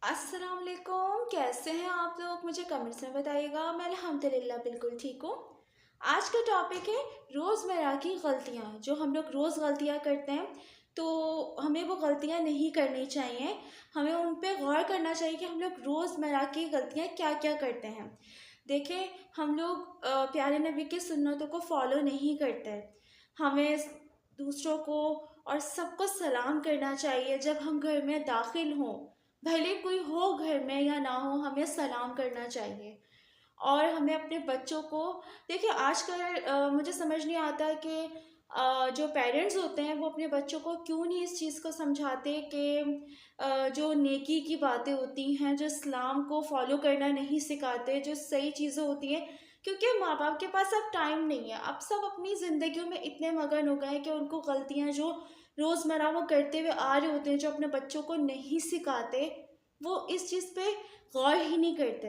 अस्सलाम वालेकुम। कैसे हैं आप लोग? मुझे कमेंट्स में बताइएगा। मैं अल्हम्दुलिल्लाह बिल्कुल ठीक हूँ। आज का टॉपिक है रोज़मर्रा की गलतियाँ। जो हम लोग रोज़ गलतियाँ करते हैं तो हमें वो गलतियाँ नहीं करनी चाहिए। हमें उन पे गौर करना चाहिए कि हम लोग रोज़मर्रा की गलतियाँ क्या क्या करते हैं। देखिए, हम लोग प्यारे नबी की सुन्नतों को फॉलो नहीं करते हैं। हमें दूसरों को और सबको सलाम करना चाहिए जब हम घर में दाखिल हों। भले कोई हो घर में या ना हो, हमें सलाम करना चाहिए। और हमें अपने बच्चों को देखिए, आजकल मुझे समझ नहीं आता कि जो पेरेंट्स होते हैं वो अपने बच्चों को क्यों नहीं इस चीज़ को समझाते कि जो नेकी की बातें होती हैं, जो इस्लाम को फॉलो करना नहीं सिखाते, जो सही चीज़ें होती हैं। क्योंकि माँ बाप के पास अब टाइम नहीं है। अब सब अपनी ज़िंदगियों में इतने मगन हो गए हैं कि उनको गलतियाँ जो रोज़मर्रा वो करते हुए आ रहे होते हैं, जो अपने बच्चों को नहीं सिखाते, वो इस चीज़ पे गौर ही नहीं करते।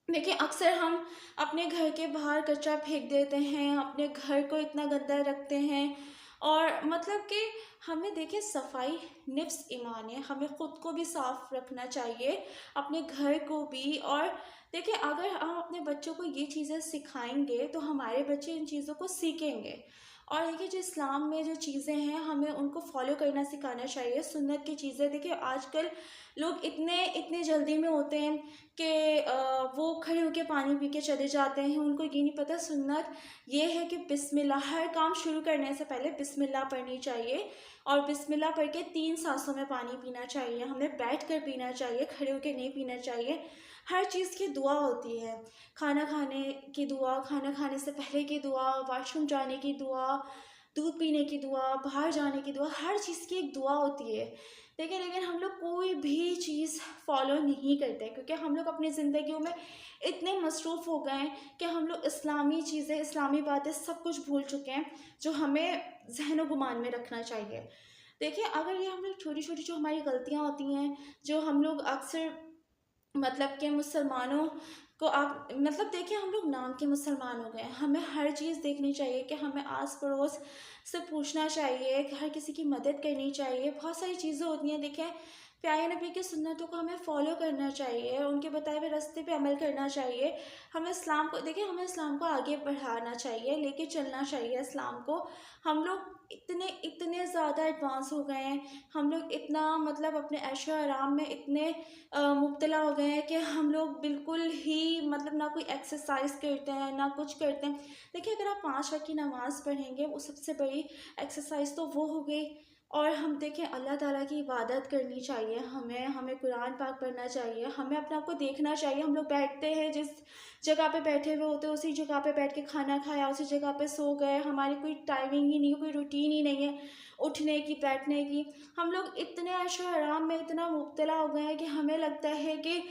देखिए, अक्सर हम अपने घर के बाहर कचरा फेंक देते हैं, अपने घर को इतना गंदा रखते हैं। और मतलब कि हमें देखिए, सफाई निफ्स ईमान है। हमें ख़ुद को भी साफ़ रखना चाहिए, अपने घर को भी। और देखिए, अगर हम अपने बच्चों को ये चीज़ें सिखाएंगे तो हमारे बच्चे इन चीज़ों को सीखेंगे। और देखिए, जो इस्लाम में जो चीज़ें हैं हमें उनको फॉलो करना सिखाना चाहिए। सुन्नत की चीज़ें देखिए, आजकल लोग इतने इतने जल्दी में होते हैं कि वो खड़े होके पानी पी के चले जाते हैं। उनको ये नहीं पता सुन्नत ये है कि बिस्मिल्लाह, हर काम शुरू करने से पहले बिस्मिल्लाह पढ़नी चाहिए। और बिस्मिल्लाह पढ़ के 3 सांसों में पानी पीना चाहिए। हमें बैठ कर पीना चाहिए, खड़े होके नहीं पीना चाहिए। हर चीज़ की दुआ होती है। खाना खाने की दुआ, खाना खाने से पहले की दुआ, वॉशरूम जाने की दुआ, दूध पीने की दुआ, बाहर जाने की दुआ, हर चीज़ की एक दुआ होती है। लेकिन हम लोग कोई भी चीज़ फॉलो नहीं करते, क्योंकि हम लोग अपनी ज़िंदगियों में इतने मसरूफ़ हो गए हैं कि हम लोग इस्लामी चीज़ें, इस्लामी बातें सब कुछ भूल चुके हैं, जो हमें ज़हन-ओ-गुमान में रखना चाहिए। देखिए, अगर ये हम लोग छोटी-छोटी जो हमारी गलतियाँ होती हैं, जो हम लोग अक्सर मतलब कि मुसलमानों को आप मतलब देखिए, हम लोग नाम के मुसलमान हो गए हैं। हमें हर चीज़ देखनी चाहिए कि हमें आस-पड़ोस से पूछना चाहिए, कि हर किसी की मदद करनी चाहिए। बहुत सारी चीज़ें होती हैं। देखिए, प्यारे नबी की सुन्नतों को हमें फ़ॉलो करना चाहिए, उनके बताए हुए रास्ते पे अमल करना चाहिए। हमें इस्लाम को देखिए, हमें इस्लाम को आगे बढ़ाना चाहिए, लेके चलना चाहिए इस्लाम को। हम लोग इतने इतने ज़्यादा एडवांस हो गए हैं। हम लोग इतना मतलब अपने ऐशो-आराम में इतने मुब्तला हो गए हैं कि हम लोग बिल्कुल ही मतलब ना कोई एक्सरसाइज करते हैं, ना कुछ करते हैं। देखिए, अगर आप 5 वक़्त की नमाज़ पढ़ेंगे, वो सबसे बड़ी एक्सरसाइज तो वो हो गई। और हम देखें, अल्लाह ताला की इबादत करनी चाहिए हमें, हमें कुरान पाक पढ़ना चाहिए, हमें अपने आप को देखना चाहिए। हम लोग बैठते हैं, जिस जगह पे बैठे हुए होते हैं उसी जगह पे बैठ के खाना खाया, उसी जगह पे सो गए। हमारी कोई टाइमिंग ही नहीं है, कोई रूटीन ही नहीं है उठने की, बैठने की। हम लोग इतने ऐशो-आराम में इतना मुब्तला हो गए हैं कि हमें लगता है कि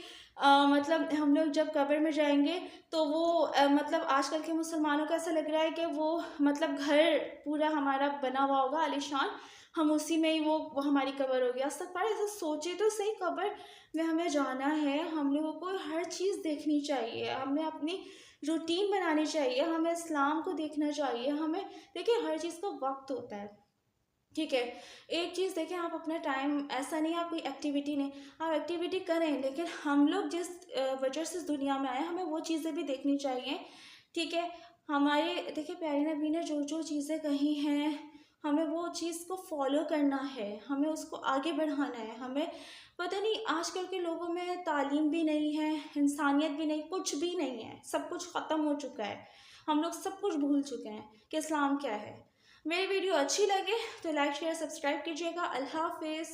मतलब हम लोग जब कब्र में जाएँगे तो वो मतलब आजकल के मुसलमानों को ऐसा लग रहा है कि वो मतलब घर पूरा हमारा बना हुआ होगा आलीशान, हम उसी में ही वो हमारी कब्र होगी। अस्तग़फ़िर, ऐसा सोचे तो सही, कब्र में हमें जाना है, हम लोगों को हर चीज़ देखनी चाहिए, हमें अपनी रूटीन बनानी चाहिए, हमें इस्लाम को देखना चाहिए। हमें देखिए, हर चीज़ का वक़्त होता है, ठीक है? एक चीज़ देखिए, आप अपना टाइम ऐसा नहीं है आप कोई एक्टिविटी नहीं, आप एक्टिविटी करें, लेकिन हम लोग जिस वजह से इस दुनिया में आए हैं, हमें वो चीज़ें भी देखनी चाहिए, ठीक है? हमारे देखिए, प्यारे नबी ने जो-जो चीज़ें कही हैं, हमें वो चीज़ को फ़ॉलो करना है, हमें उसको आगे बढ़ाना है। हमें पता नहीं, आजकल के लोगों में तालीम भी नहीं है, इंसानियत भी नहीं, कुछ भी नहीं है, सब कुछ ख़त्म हो चुका है। हम लोग सब कुछ भूल चुके हैं कि इस्लाम क्या है। मेरी वीडियो अच्छी लगे तो लाइक, शेयर, सब्सक्राइब कीजिएगा। अल्लाह हाफ़िज़।